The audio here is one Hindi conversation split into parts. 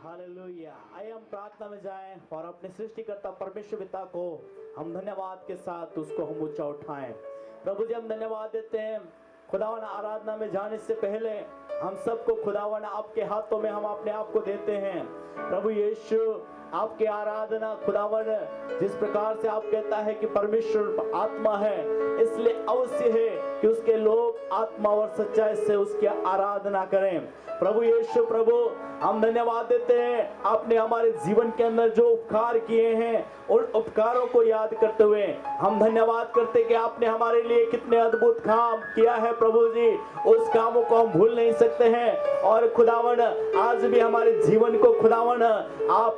हालेलुया। आइए हम प्रार्थना में जाएं और अपने सृष्टिकर्ता परमेश्वर पिता को हम धन्यवाद के साथ उसको हम ऊंचा उठाएं। प्रभु जी हम धन्यवाद देते हैं। खुदावन आराधना में जाने से पहले हम सबको खुदावन आपके हाथों में हम अपने आप को देते हैं। प्रभु यीशु आपके आराधना खुदावन जिस प्रकार से आप कहता है कि परमेश्वर आत्मा है, इसलिए अवश्य है कि उसके लोग आत्मा और सच्चाई से उसकी आराधना करें। प्रभु यीशु प्रभु हम धन्यवाद देते हैं, आपने हमारे जीवन के अंदर जो उपकार किए हैं उन उपकारों को याद करते हुए हम धन्यवाद करते हैं कि आपने हमारे लिए कितने अद्भुत काम किया है। प्रभु जी उस कामों को हम भूल नहीं सकते हैं। और खुदावन आज भी हमारे जीवन को खुदावन आप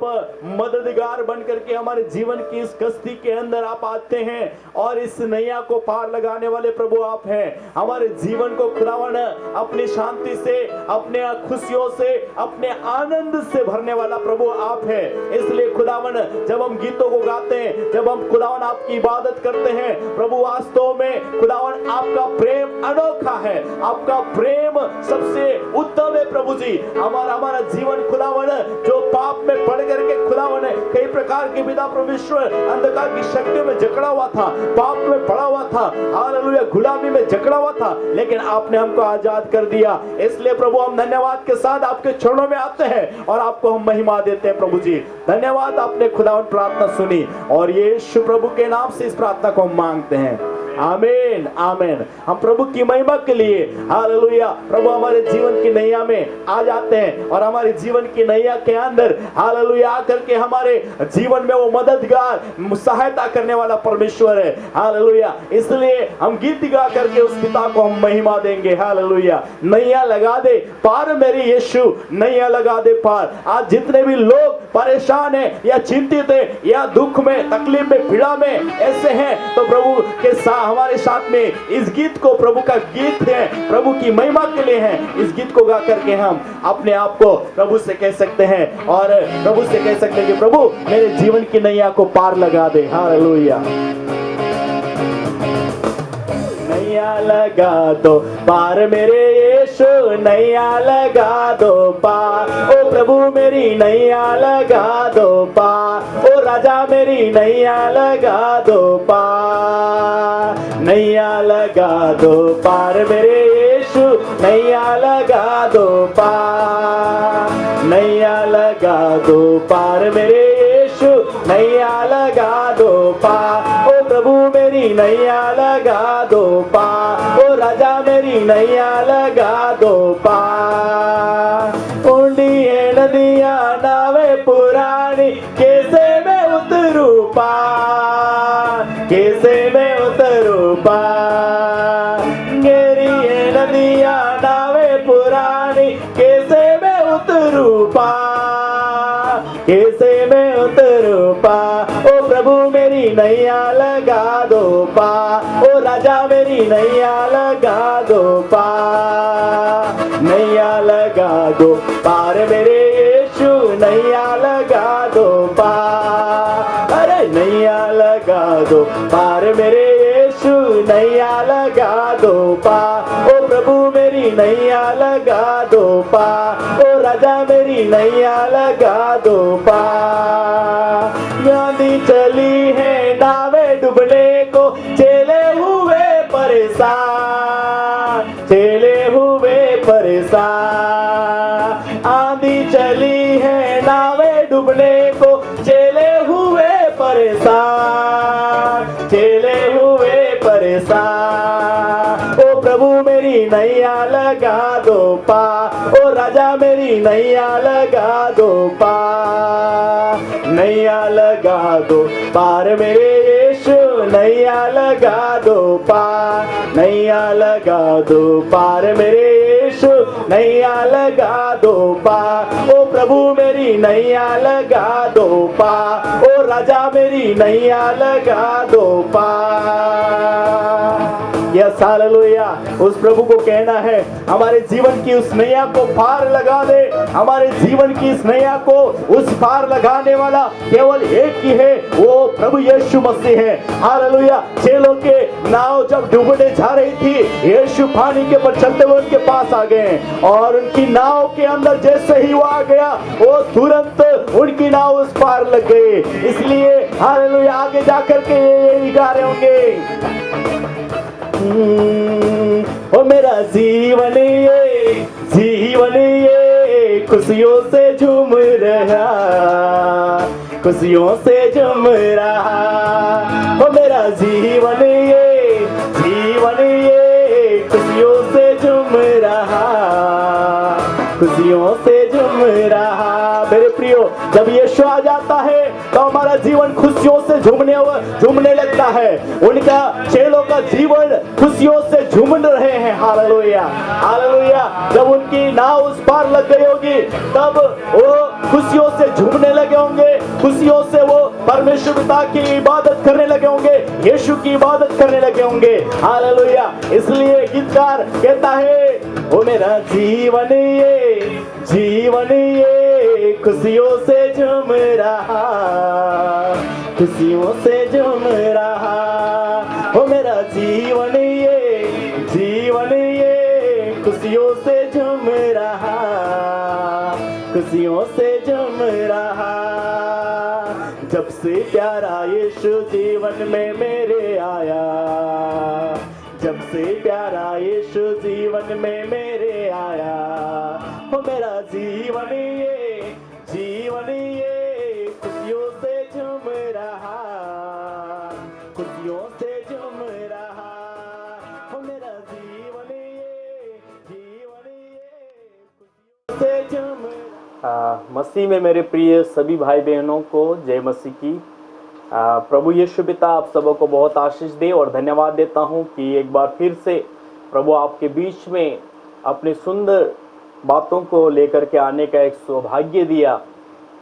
मददगार बन करके हमारे जीवन की इस कश्ती के अंदर आप आते हैं और इस नैया को पार लगाने वाले प्रभु आप हैं। हमारे जीवन को खुदावन अपनी शांति से, अपने खुशियों से, अपने आनंद से भरने वाला प्रभु आप है। इसलिए खुदावन जब हम गीतों को गाते हैं, जब हम खुदावन आपकी इबादत करते हैं, प्रभु वास्तव में खुदावन आपका प्रेम अनोखा है, आपका प्रेम सबसे उत्तम है। प्रभु जी हमारा जीवन खुदावन जो पाप में पड़ करके खुदावन कई प्रकार के पिता परमेश्वर अंधकार की शक्तियों में जकड़ा हुआ था, पाप में पड़ा हुआ था, हालेलुया गुलामी में जकड़ा हुआ था, लेकिन आपने हमको आजाद कर दिया। इसलिए प्रभु हम धन्यवाद के साथ आपके चरणों में आते हैं और आपको हम महिमा देते हैं। प्रभु जी धन्यवाद, आपने खुदावन प्रार्थना सुनी और यीशु प्रभु के नाम से इस प्रार्थना को हम मांगते हैं। आमीन आमीन। हम प्रभु की महिमा के लिए हालेलुया प्रभु हमारे जीवन की नैया में आ जाते हैं और हमारे जीवन की नैया के अंदर हालेलुया आकर के हमारे जीवन में वो मददगार सहायता करने वाला परमेश्वर है। हालेलुया इसलिए हम गीत गा करके उस पिता को हम महिमा देंगे। हालेलुया नैया लगा दे पार मेरी यीशु, नैया लगा दे पार। आज जितने भी लोग परेशान हैं या चिंतित हैं या दुख में, तकलीफ में, पीड़ा में ऐसे हैं, तो प्रभु के साथ हमारे साथ में इस गीत को, प्रभु का गीत है, प्रभु की महिमा के लिए है, इस गीत को गा करके हम अपने आप को प्रभु से कह सकते हैं और प्रभु से कह सकते हैं कि प्रभु मेरे जीवन की नैया को पार लगा दे। हालेलुया नैया लगा दो पार मेरे यीशु, नैया लगा दो पार। ओ प्रभु मेरी नैया लगा दो पार, ओ राजा मेरी नैया लगा दो पार। नैया लगा दो पार मेरे यीशु, नैया लगा दो पार। नैया लगा दो पार मेरे यीशु, नैया लगा दो पार। ओ प्रभु मेरी नैया लगा दो पार, ओ राजा मेरी नैया लगा दो पार। ऊंडी है नदियां नावे पुरानी, कैसे मैं उतरू पार, कैसे मैं उतरू पार। गहरी है नदियां नावे पुरानी, कैसे मैं उतरू पार, कैसे मैं उतरू पार। ओ प्रभु मेरी नैया लगा दो पार, ओ राजा मेरी नैया लगा दो पार। नैया लगा दो पार मेरे यीशु, नैया लगा दो पार। अरे नैया लगा दो पार मेरे यीशु, नैया लगा दो पार। ओ प्रभु मेरी नैया लगा दो पार, ओ राजा मेरी नैया लगा दो पार। गांधी चली है नावे डूबने को, चले हुए परेशान, चले हुए परेशान। आंधी चली है नावे डूबने को, चले हुए परेशान, चले हुए परेशान। ओ प्रभु मेरी नैया लगा दो पार, ओ राजा मेरी नैया लगा दो पार। नैया लगा दो पार मेरे यीशु, नैया लगा दो पार। नैया लगा दो पार मेरे यीशु, नैया लगा दो पार। ओ प्रभु मेरी नैया लगा दो पार, ओ राजा मेरी नैया लगा दो पार। Yes hallelujah. उस प्रभु को कहना है हमारे जीवन की उस नैया को पार लगा दे। हमारे जीवन की इस नैया को उस पार लगाने वाला केवल एक ही है, वो प्रभु यीशु मसीह है। हालेलुया। चेलों के नाव जब डूबने जा रही थी, यीशु पानी के ऊपर चलते हुए उनके पास आ गए और उनकी नाव के अंदर जैसे ही वो आ गया, वो तुरंत उनकी नाव उस पार लग गई। इसलिए हालेलुया आगे जाकर के यही गा रहे होंगे, ओ मेरा जीवन ये खुशियों से झूम रहा, खुशियों से झूम रहा। ओ मेरा जीवन ये खुशियों से झूम रहा, खुशियों से झूम रहा। मेरे प्रियो, जब यीशु आ जाता है तो हमारा जीवन खुशियों से झूमने लगता है। उनका चेलों का जीवन खुशियों से झूम रहे हैं। Hallelujah hallelujah. जब उनकी नाव उस पार लग गई होगी, तब वो खुशियों से झूमने लगे होंगे, खुशियों से वो परमेश्वर पिता की इबादत करने लगे होंगे, यीशु की इबादत करने लगे होंगे। हालेलुया। इसलिए गीतकार कहता है, ओ मेरा जीवन ये खुशियों से झूम रहा, खुशियों से झूम रहा। ओ मेरा जीवन ये खुशियों से झूम रहा, खुशियों से झूम रहा। जब से प्यारा यीशु जीवन में मेरे आया, जब से प्यारा यीशु जीवन में मेरे आया। ओ मेरा जीवन ये खुशियों से झूम रहा, खुशियों से झूम रहा। ओ मेरा जीवन ये खुशियों से झूम। मसीह में मेरे प्रिय सभी भाई बहनों को जय मसीह की। प्रभु यीशु पिता आप सबों को बहुत आशीष दे और धन्यवाद देता हूं कि एक बार फिर से प्रभु आपके बीच में अपने सुंदर बातों को लेकर के आने का एक सौभाग्य दिया।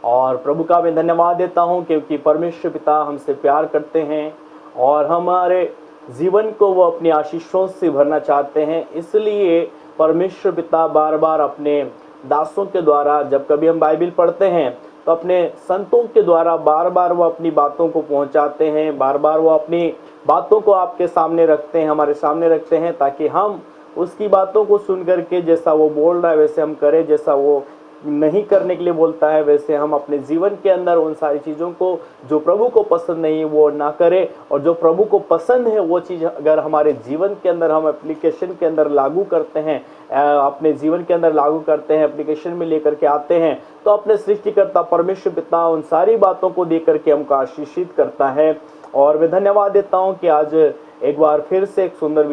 और प्रभु का मैं धन्यवाद देता हूं क्योंकि परमेश्वर पिता हमसे प्यार करते हैं और हमारे जीवन को वो अपनी आशीषों से भरना चाहते हैं। इसलिए परमेश्वर पिता बार बार अपने दासों के द्वारा, जब कभी हम बाइबल पढ़ते हैं तो अपने संतों के द्वारा बार बार वो अपनी बातों को पहुंचाते हैं, बार बार वो अपनी बातों को आपके सामने रखते हैं, हमारे सामने रखते हैं, ताकि हम उसकी बातों को सुन करके जैसा वो बोल रहा है वैसे हम करें, जैसा वो नहीं करने के लिए बोलता है वैसे हम अपने जीवन के अंदर उन सारी चीज़ों को जो प्रभु को पसंद नहीं वो ना करें, और जो प्रभु को पसंद है वो चीज़ अगर हमारे जीवन के अंदर हम एप्लीकेशन के अंदर लागू करते हैं, अपने जीवन के अंदर लागू करते हैं, एप्लीकेशन में लेकर के आते हैं, तो अपने सृष्टिकर्ता परमेश्वर पिता उन सारी बातों को देख करके हमको आशीषित करता है। और मैं धन्यवाद देता हूँ कि आज एक बार फिर से एक सुंदर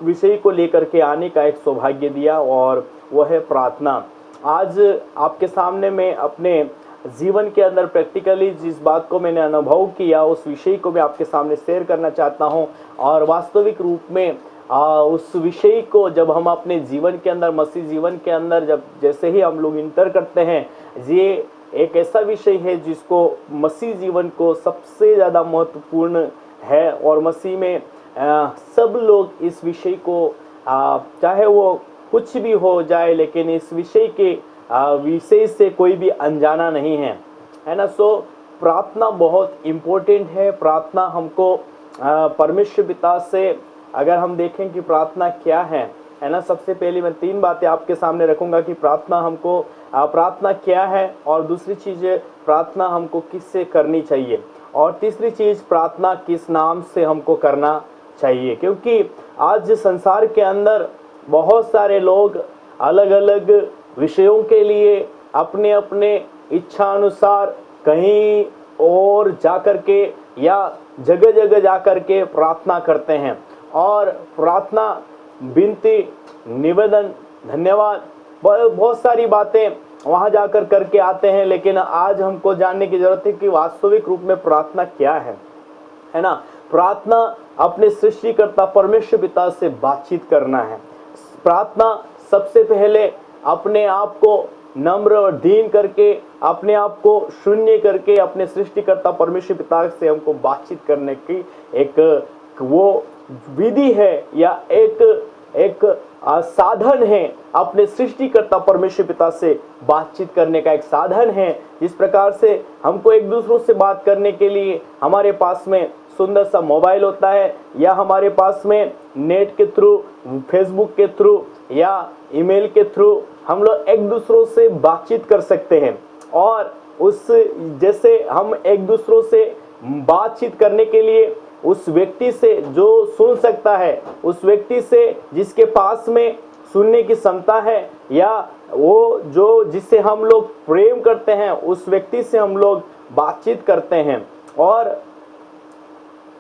विषय को लेकर के आने का एक सौभाग्य दिया, और वो है प्रार्थना। आज आपके सामने मैं अपने जीवन के अंदर प्रैक्टिकली जिस बात को मैंने अनुभव किया उस विषय को मैं आपके सामने शेयर करना चाहता हूं। और वास्तविक रूप में उस विषय को जब हम अपने जीवन के अंदर, मसीह जीवन के अंदर जब जैसे ही हम लोग इंटर करते हैं, ये एक ऐसा विषय है जिसको मसीह जीवन को सबसे ज़्यादा महत्वपूर्ण है। और मसीह में सब लोग इस विषय को चाहे वो कुछ भी हो जाए, लेकिन इस विषय से कोई भी अनजाना नहीं है ना। सो प्रार्थना बहुत इम्पोर्टेंट है। प्रार्थना हमको परमेश्वर पिता से अगर हम देखें कि प्रार्थना क्या है ना, सबसे पहले मैं 3 बातें आपके सामने रखूंगा कि प्रार्थना क्या है, और दूसरी चीज़ प्रार्थना हमको किससे करनी चाहिए, और तीसरी चीज़ प्रार्थना किस नाम से हमको करना चाहिए। क्योंकि आज संसार के अंदर बहुत सारे लोग अलग अलग विषयों के लिए अपने अपने इच्छा अनुसार कहीं और जाकर के या जगह जगह जाकर के प्रार्थना करते हैं, और प्रार्थना, विनती, निवेदन, धन्यवाद, बहुत सारी बातें वहाँ जाकर करके आते हैं। लेकिन आज हमको जानने की जरूरत है कि वास्तविक रूप में प्रार्थना क्या है ना। प्रार्थना अपने सृष्टिकर्ता परमेश्वर पिता से बातचीत करना है। प्रार्थना सबसे पहले अपने आप को नम्र और दीन करके, अपने आप को शून्य करके अपने सृष्टिकर्ता परमेश्वर पिता से हमको बातचीत करने की एक वो विधि है या एक साधन है, अपने सृष्टिकर्ता परमेश्वर पिता से बातचीत करने का एक साधन है। जिस प्रकार से हमको एक दूसरों से बात करने के लिए हमारे पास में सुंदर सा मोबाइल होता है, या हमारे पास में नेट के थ्रू, फेसबुक के थ्रू या ईमेल के थ्रू हम लोग एक दूसरों से बातचीत कर सकते हैं। और उस जैसे हम एक दूसरों से बातचीत करने के लिए उस व्यक्ति से जो सुन सकता है, उस व्यक्ति से जिसके पास में सुनने की क्षमता है, या वो जो जिससे हम लोग प्रेम करते हैं, उस व्यक्ति से हम लोग बातचीत करते हैं। और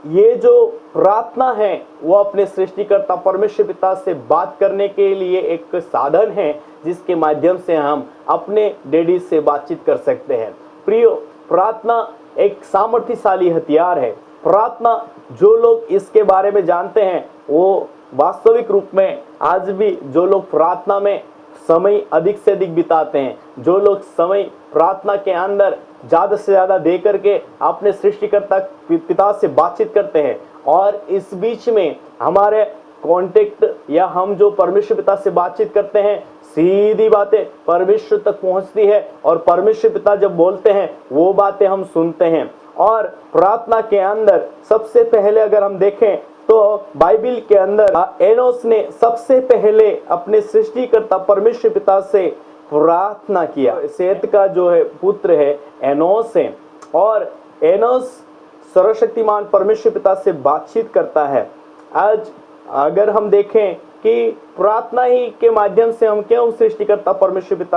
ये जो प्रार्थना है वो अपने सृष्टिकर्ता परमेश्वर पिता से बात करने के लिए एक साधन है, जिसके माध्यम से हम अपने डैडी से बातचीत कर सकते हैं। प्रियो, प्रार्थना एक सामर्थ्यशाली हथियार है। प्रार्थना, जो लोग इसके बारे में जानते हैं वो वास्तविक रूप में आज भी जो लोग प्रार्थना में समय अधिक से अधिक बिताते हैं, जो लोग समय प्रार्थना के अंदर ज्यादा से ज्यादा दे करके अपने सृष्टिकर्ता पिता से बातचीत करते हैं, और इस बीच में हमारे कांटेक्ट या हम जो परमेश्वर पिता से बातचीत करते हैं, सीधी बातें परमेश्वर तक पहुंचती है, और परमेश्वर पिता जब बोलते हैं वो बातें हम सुनते हैं। और प्रार्थना के अंदर सबसे पहले अगर हम देखें तो बाइबल के अंदर एनोस ने सबसे पहले अपने सृष्टिकर्ता परमेश्वर पिता से प्रार्थना किया। सेत का जो है पुत्र है एनोस है, और एनोस सर्वशक्तिमान परमेश्वर पिता से बातचीत करता है। आज अगर हम देखें कि प्रार्थना ही के माध्यम से हम क्यों सृष्टिकर्ता परमेश्वर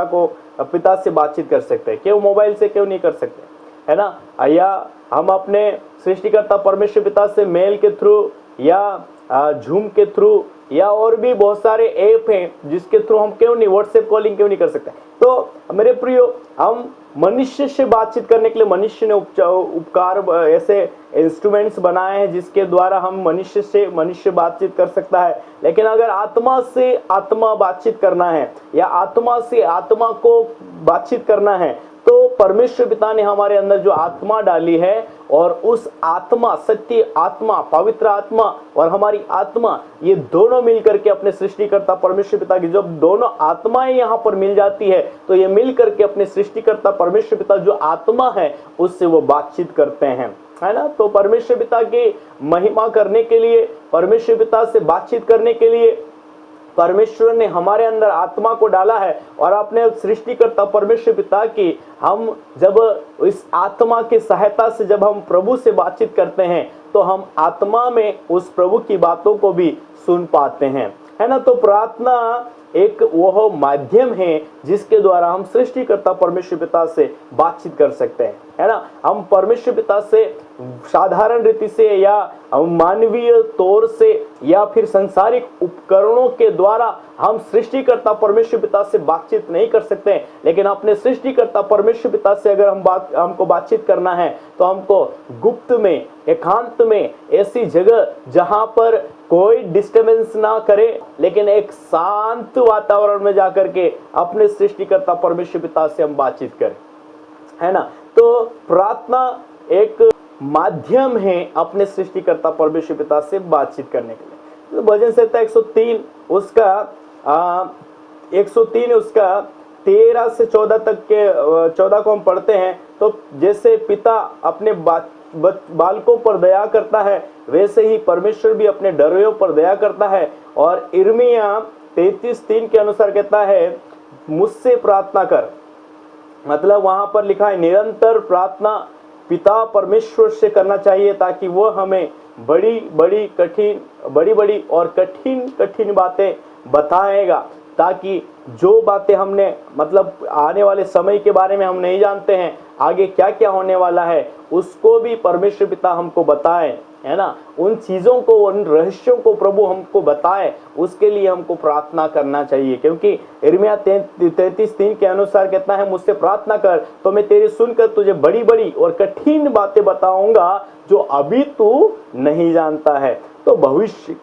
पिता से बातचीत कर सकते हैं, क्यों मोबाइल से क्यों नहीं कर सकते, है ना? या हम अपने सृष्टिकर्ता परमेश्वर पिता से मेल के थ्रू या जूम के थ्रू या और भी बहुत सारे ऐप हैं जिसके थ्रू हम क्यों नहीं व्हाट्सएप कॉलिंग क्यों नहीं कर सकते। तो मेरे प्रियो, हम मनुष्य से बातचीत करने के लिए मनुष्य ने उपकार ऐसे इंस्ट्रूमेंट्स बनाए हैं जिसके द्वारा हम मनुष्य बातचीत कर सकता है। लेकिन अगर आत्मा से आत्मा बातचीत करना है या आत्मा से आत्मा को बातचीत करना है, तो परमेश्वर पिता ने हमारे अंदर जो आत्मा डाली है, और उस आत्मा, सत्य आत्मा, पवित्र आत्मा और हमारी आत्मा, ये दोनों मिलकर के अपने सृष्टिकर्ता परमेश्वर पिता की, जब दोनों आत्माएं यहाँ पर मिल जाती है तो ये मिलकर के अपने सृष्टिकर्ता परमेश्वर पिता जो आत्मा है उससे वो बातचीत करते हैं, है ना? तो परमेश्वर पिता की महिमा करने के लिए, परमेश्वर पिता से बातचीत करने के लिए परमेश्वर ने हमारे अंदर आत्मा को डाला है, और अपने सृष्टिकर्ता परमेश्वर पिता की हम जब इस आत्मा की सहायता से जब हम प्रभु से बातचीत करते हैं तो हम आत्मा में उस प्रभु की बातों को भी सुन पाते हैं, है ना? तो प्रार्थना एक वह माध्यम है जिसके द्वारा हम सृष्टिकर्ता परमेश्वर पिता से बातचीत कर सकते हैं, है ना? हम परमेश्वर पिता से साधारण रीति से या मानवीय तौर से या फिर संसारिक उपकरणों के द्वारा हम सृष्टिकर्ता परमेश्वर पिता से बातचीत नहीं कर सकते। लेकिन अपने सृष्टिकर्ता परमेश्वर पिता से अगर हमको बातचीत करना है तो हमको गुप्त में, एकांत में, ऐसी जगह जहां पर कोई डिस्टर्बेंस ना करे, लेकिन एक शांत वातावरण में जाकर के अपने सृष्टिकर्ता परमेश्वर पिता से हम बातचीत करें, है ना? तो प्रार्थना एक माध्यम है अपने सृष्टिकर्ता परमेश्वर पिता से बातचीत करने के लिए। तो भजन संहिता 103 उसका 13 से 14 तक के 14 को हम पढ़ते हैं। तो जैसे पिता अपने बालकों पर दया करता है, वैसे ही परमेश्वर भी अपने डरोयों पर दया करता है। और यिर्मयाह 33:3 के अनुसार कहता है, मुझसे प्रार्थना कर। मतलब वहां पर लिखा है निरंतर प्रार्थना पिता परमेश्वर से करना चाहिए, ताकि वो हमें बड़ी बड़ी और कठिन बातें बताएगा, ताकि जो बातें हमने मतलब आने वाले समय के बारे में हम नहीं जानते हैं, आगे क्या क्या होने वाला है, उसको भी परमेश्वर पिता हमको बताए, है ना? उन चीजों को, उन रहस्यों को प्रभु हमको बताए, उसके लिए हमको प्रार्थना करना चाहिए। क्योंकि यिर्मयाह 33:3 के अनुसार कहता है, मुझसे प्रार्थना कर तो मैं तेरी सुनकर तुझे बड़ी बड़ी और कठिन बातें बताऊंगा जो अभी तू नहीं जानता है। तो भविष्य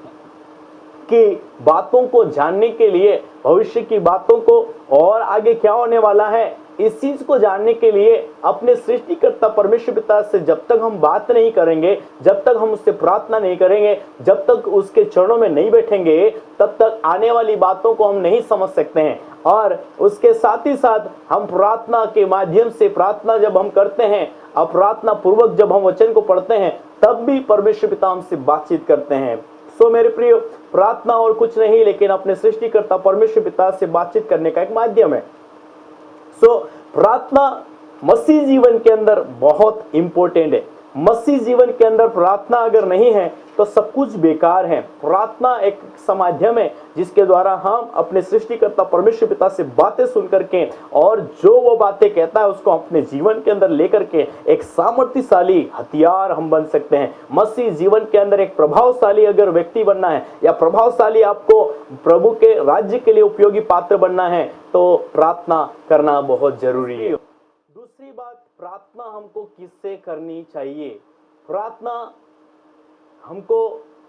की बातों को जानने के लिए, भविष्य की बातों को और आगे क्या होने वाला है, इस चीज को जानने के लिए अपने सृष्टिकर्ता परमेश्वर पिता से जब तक हम बात नहीं करेंगे, जब तक हम उससे प्रार्थना नहीं करेंगे, जब तक उसके चरणों में नहीं बैठेंगे, तब तक आने वाली बातों को हम नहीं समझ सकते हैं। और उसके साथ ही साथ हम प्रार्थना के माध्यम से, प्रार्थना जब हम करते हैं, अब प्रार्थना पूर्वक जब हम वचन को पढ़ते हैं, तब भी परमेश्वर पिता हमसे बातचीत करते हैं। सो मेरे प्रियो, प्रार्थना और कुछ नहीं लेकिन अपने सृष्टिकर्ता परमेश्वर पिता से बातचीत करने का एक माध्यम है। सो प्रार्थना मसीह जीवन के अंदर बहुत इंपॉर्टेंट है। मसीह जीवन के अंदर प्रार्थना अगर नहीं है तो सब कुछ बेकार है। प्रार्थना एक माध्यम है जिसके द्वारा हम अपने सृष्टिकर्ता परमेश्वर पिता से बातें सुन करके और जो वो बातें कहता है उसको अपने जीवन के अंदर लेकर के एक सामर्थ्यशाली हथियार हम बन सकते हैं। मसीह जीवन के अंदर एक प्रभावशाली अगर व्यक्ति बनना है या प्रभावशाली आपको प्रभु के राज्य के लिए उपयोगी पात्र बनना है तो प्रार्थना करना बहुत जरूरी है। दूसरी बात, प्रार्थना हमको किससे करनी चाहिए? प्रार्थना हमको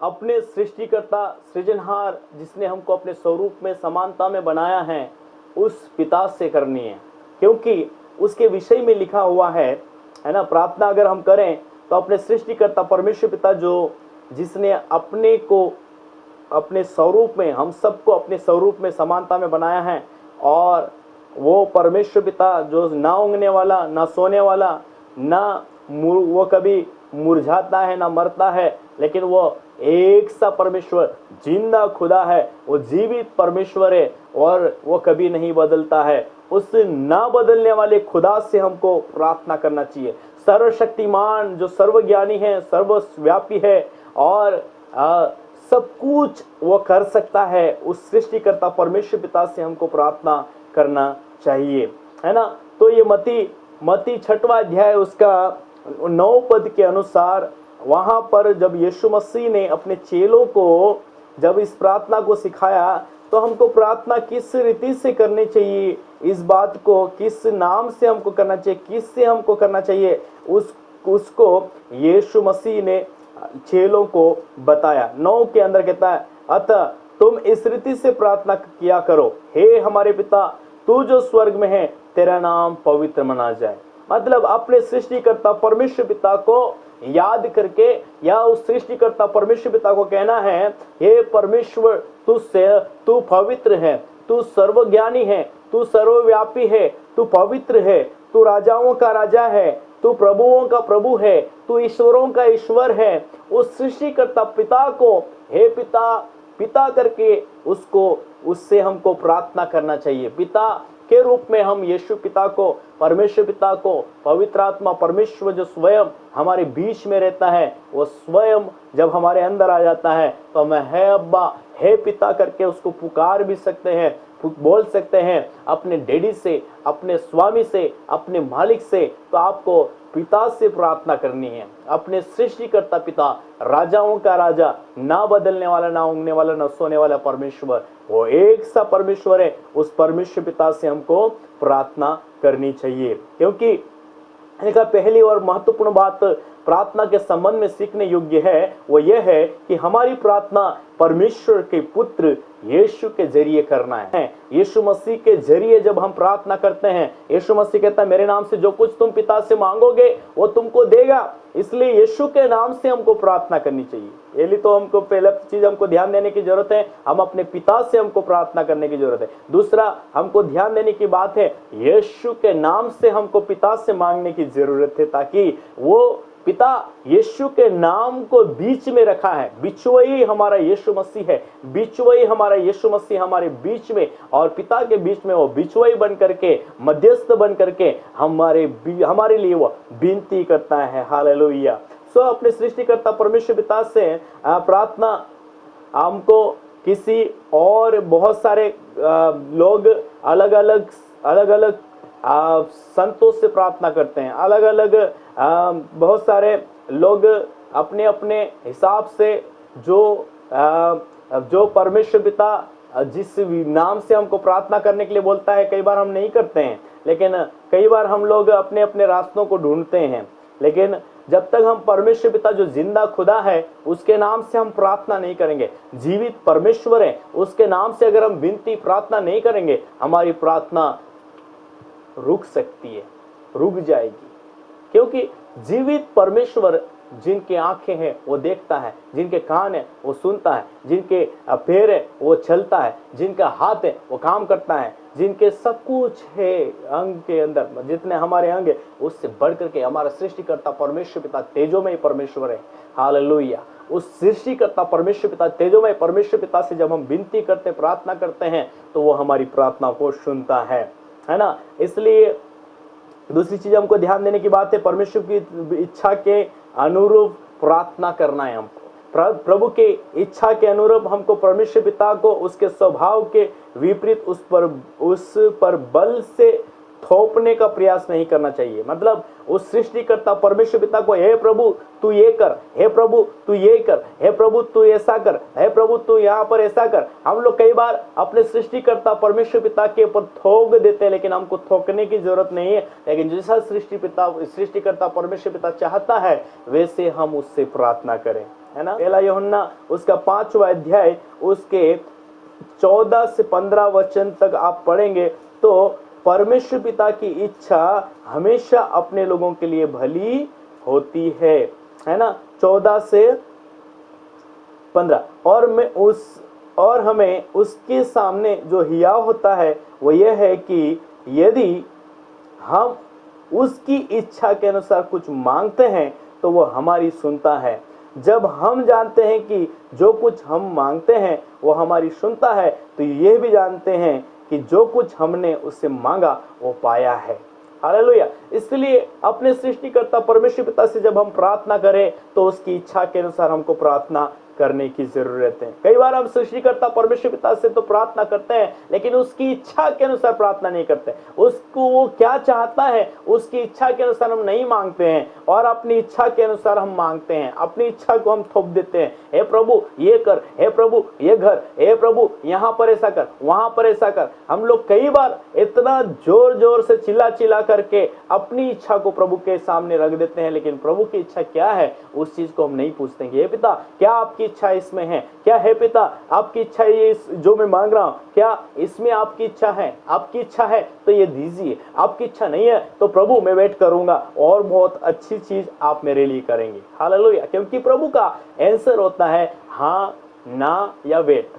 अपने सृष्टिकर्ता, सृजनहार, जिसने हमको अपने स्वरूप में, समानता में बनाया है, उस पिता से करनी है, क्योंकि उसके विषय में लिखा हुआ है ना। प्रार्थना अगर हम करें तो अपने सृष्टिकर्ता परमेश्वर पिता जिसने अपने को अपने स्वरूप में, हम सबको अपने स्वरूप में, समानता में बनाया है, और वो परमेश्वर पिता जो ना उगने वाला, ना सोने वाला, ना वो कभी मुरझाता है, ना मरता है, लेकिन वो एक सा परमेश्वर, जिंदा खुदा है, वो जीवित परमेश्वर है और वो कभी नहीं बदलता है। उस ना बदलने वाले खुदा से हमको प्रार्थना करना चाहिए। सर्वशक्तिमान, जो सर्वज्ञानी है, सर्वव्यापी है और सब कुछ वो कर सकता है, उस सृष्टिकर्ता परमेश्वर पिता से हमको प्रार्थना करना चाहिए, है ना। तो ये मती 6वां अध्याय उसका 9 पद के अनुसार, वहां पर जब यीशु मसीह ने अपने चेलों को जब इस प्रार्थना को सिखाया तो हमको प्रार्थना किस रीति से करनी चाहिए, इस बात को किस नाम से हमको करना चाहिए, किससे हमको करना चाहिए, उसको यीशु मसीह ने चेलों को बताया। 9 के अंदर कहता है, अतः तुम इस रीति से प्रार्थना किया करो, हे हमारे पिता, तू जो स्वर्ग में है, तेरा नाम पवित्र माना जाए। मतलब अपने सृष्टिकर्ता परमेश्वर पिता को याद करके या उस सृष्टिकर्ता परमेश्वर पिता को कहना है, हे परमेश्वर, तू पवित्र है, तू सर्वज्ञानी है, तू सर्वव्यापी है, तू पवित्र है, तू राजाओं का राजा है, तू प्रभुओं का प्रभु है, तू ईश्वरों का ईश्वर है। उस सृष्टिकर्ता पिता को हे पिता करके उससे हमको प्रार्थना करना चाहिए। पिता के रूप में हम यीशु पिता को, परमेश्वर पिता को, पवित्र आत्मा परमेश्वर जो स्वयं हमारे बीच में रहता है, वो स्वयं जब हमारे अंदर आ जाता है तो मैं हे अब्बा, हे पिता करके उसको पुकार भी सकते हैं, बोल सकते हैं अपने डैडी से, अपने स्वामी से, अपने मालिक से। तो आपको पिता से प्रार्थना करनी है, अपने सृष्टिकर्ता पिता, राजाओं का राजा, ना बदलने वाला, ना उगने वाला, ना सोने वाला परमेश्वर, वो एक सा परमेश्वर है। उस परमेश्वर पिता से हमको प्रार्थना करनी चाहिए, क्योंकि पहली और महत्वपूर्ण बात प्रार्थना के संबंध में सीखने योग्य है, वो ये है कि हमारी प्रार्थना परमेश्वर के पुत्र यीशु के जरिए करना है। यीशु मसीह के जरिए जब हम प्रार्थना करते हैं, यीशु मसीह कहता है, मेरे नाम से जो कुछ तुम पिता से मांगोगे वो तुमको देगा। इसलिए यीशु के नाम से हमको प्रार्थना करनी चाहिए। पहली तो हमको पहला चीज हमको ध्यान देने की जरूरत है, हम अपने पिता से हमको प्रार्थना करने की जरूरत है। दूसरा हमको ध्यान देने की बात है, यीशु के नाम से हमको पिता से मांगने की जरूरत है, ताकि वो पिता यीशु के नाम को बीच में रखा है। बिचवई हमारा यीशु मसीह है, बिचवई हमारा यीशु मसीह हमारे बीच में, और पिता के बीच में वो बिचवई बन करके, मध्यस्थ बन करके हमारे लिए वो विनती करता है। हालेलुया। सो अपने सृष्टिकर्ता परमेश्वर पिता से प्रार्थना हमको किसी और बहुत सारे लोग अलग अलग संतों से प्रार्थना करते हैं। अलग अलग बहुत सारे लोग अपने अपने हिसाब से जो परमेश्वर पिता जिस नाम से हमको प्रार्थना करने के लिए बोलता है, कई बार हम नहीं करते हैं, लेकिन कई बार हम लोग अपने अपने रास्तों को ढूंढते हैं। लेकिन जब तक हम परमेश्वर पिता जो जिंदा खुदा है उसके नाम से हम प्रार्थना नहीं करेंगे, जीवित परमेश्वर है उसके नाम से अगर हम विनती प्रार्थना नहीं करेंगे, हमारी प्रार्थना रुक सकती है, रुक जाएगी। क्योंकि जीवित परमेश्वर जिनके आंखें हैं वो देखता है, जिनके कान है वो सुनता है, जिनके पैर है वो चलता है, जिनका हाथ है वो काम करता है, जिनके सब कुछ है अंग के अंदर, जितने हमारे अंग है उससे बढ़ करके हमारा सृष्टिकर्ता परमेश्वर पिता तेजोमय परमेश्वर है। हालेलुया। उस सृष्टिकर्ता परमेश्वर पिता तेजोमय परमेश्वर पिता से जब हम विनती करते, प्रार्थना करते हैं तो वो हमारी प्रार्थना को सुनता है ना। इसलिए दूसरी चीज हमको ध्यान देने की बात है, परमेश्वर की इच्छा के अनुरूप प्रार्थना करना है हमको। प्रभु के इच्छा के अनुरूप हमको परमेश्वर पिता को उसके स्वभाव के विपरीत उस पर बल से थोपने का प्रयास नहीं करना चाहिए। मतलब उस सृष्टिकर्ता परमेश्वर पिता को, हे प्रभु तू ये कर, हे प्रभु तू ये कर, हे प्रभु तू ऐसा कर, हे प्रभु तू यहाँ पर ऐसा कर। हम लोग कई बार अपने सृष्टिकर्ता परमेश्वर पिता के ऊपर थोप देते हैं, लेकिन हमको थोकने की जरूरत नहीं है। लेकिन जैसा सृष्टिकर्ता परमेश्वर पिता चाहता है वैसे हम उससे प्रार्थना करें, है ना। पहला यूहन्ना उसका 5वां अध्याय उसके 14 से 15 वचन तक आप पढ़ेंगे तो परमेश्वर पिता की इच्छा हमेशा अपने लोगों के लिए भली होती है ना। 14 से 15 और हमें उसके सामने जो हियाव होता है वो यह है कि यदि हम उसकी इच्छा के अनुसार कुछ मांगते हैं तो वो हमारी सुनता है। जब हम जानते हैं कि जो कुछ हम मांगते हैं वो हमारी सुनता है तो ये भी जानते हैं कि जो कुछ हमने उससे मांगा वो पाया है। हालेलुया। इसलिए अपने सृष्टिकर्ता परमेश्वर पिता से जब हम प्रार्थना करें तो उसकी इच्छा के अनुसार हमको प्रार्थना करने की जरूरत है। कई बार हम सृष्टिकर्ता परमेश्वर पिता से तो प्रार्थना करते हैं लेकिन उसकी इच्छा के अनुसार प्रार्थना नहीं करते। उसको वो क्या चाहता है उसकी इच्छा के अनुसार हम नहीं मांगते हैं और अपनी इच्छा के अनुसार हम मांगते हैं। अपनी इच्छा को हम थोप देते हैं, हे प्रभु ये कर, हे प्रभु ये घर, हे प्रभु यहाँ पर ऐसा कर, वहां पर ऐसा कर। हम लोग कई बार इतना जोर जोर से चिल्ला चिल्ला करके अपनी इच्छा को प्रभु के सामने रख देते हैं, लेकिन प्रभु की इच्छा क्या है उस चीज को हम नहीं पूछते हैं। हे पिता क्या आपकी इच्छा इसमें है, क्या है पिता आपकी इच्छा ये जो मैं मांग रहा हूं क्या इसमें आपकी इच्छा है? आपकी इच्छा है तो ये दीजिए, आपकी इच्छा नहीं है तो प्रभु मैं वेट करूंगा और बहुत अच्छी चीज आप मेरे लिए करेंगे। हालेलुया। क्योंकि प्रभु का आंसर होता है हाँ, ना या वेट।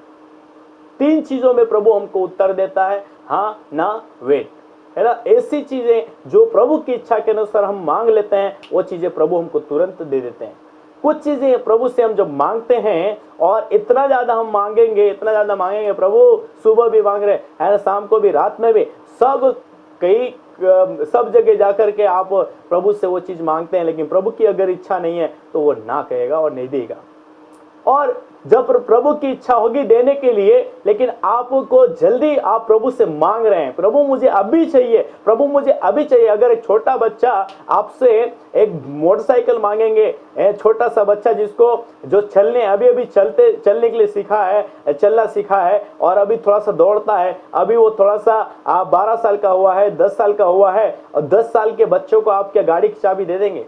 3 चीजों में प्रभु हमको उत्तर देता है, हाँ, ना, वेट, है ना। ऐसी चीजें जो प्रभु की इच्छा के अनुसार हम मांग लेते हैं वो चीजें प्रभु हमको तुरंत दे देते हैं। कुछ चीजें प्रभु से हम जब मांगते हैं और इतना ज्यादा हम मांगेंगे, इतना ज्यादा मांगेंगे, प्रभु सुबह भी मांग रहे हैं, शाम को भी, रात में भी, सब जगह जाकर के आप प्रभु से वो चीज मांगते हैं, लेकिन प्रभु की अगर इच्छा नहीं है तो वो ना कहेगा और नहीं देगा। और जब प्रभु की इच्छा होगी देने के लिए, लेकिन आपको जल्दी आप प्रभु से मांग रहे हैं, प्रभु मुझे अभी चाहिए, प्रभु मुझे अभी चाहिए। अगर एक छोटा बच्चा आपसे एक मोटरसाइकिल मांगेंगे, छोटा सा बच्चा जो अभी चलने के लिए सीखा है, चलना सीखा है और अभी थोड़ा सा दौड़ता है, अभी वो थोड़ा सा 12 साल का हुआ है, 10 साल का हुआ है, और 10 साल के बच्चों को आप क्या गाड़ी की चाबी दे देंगे?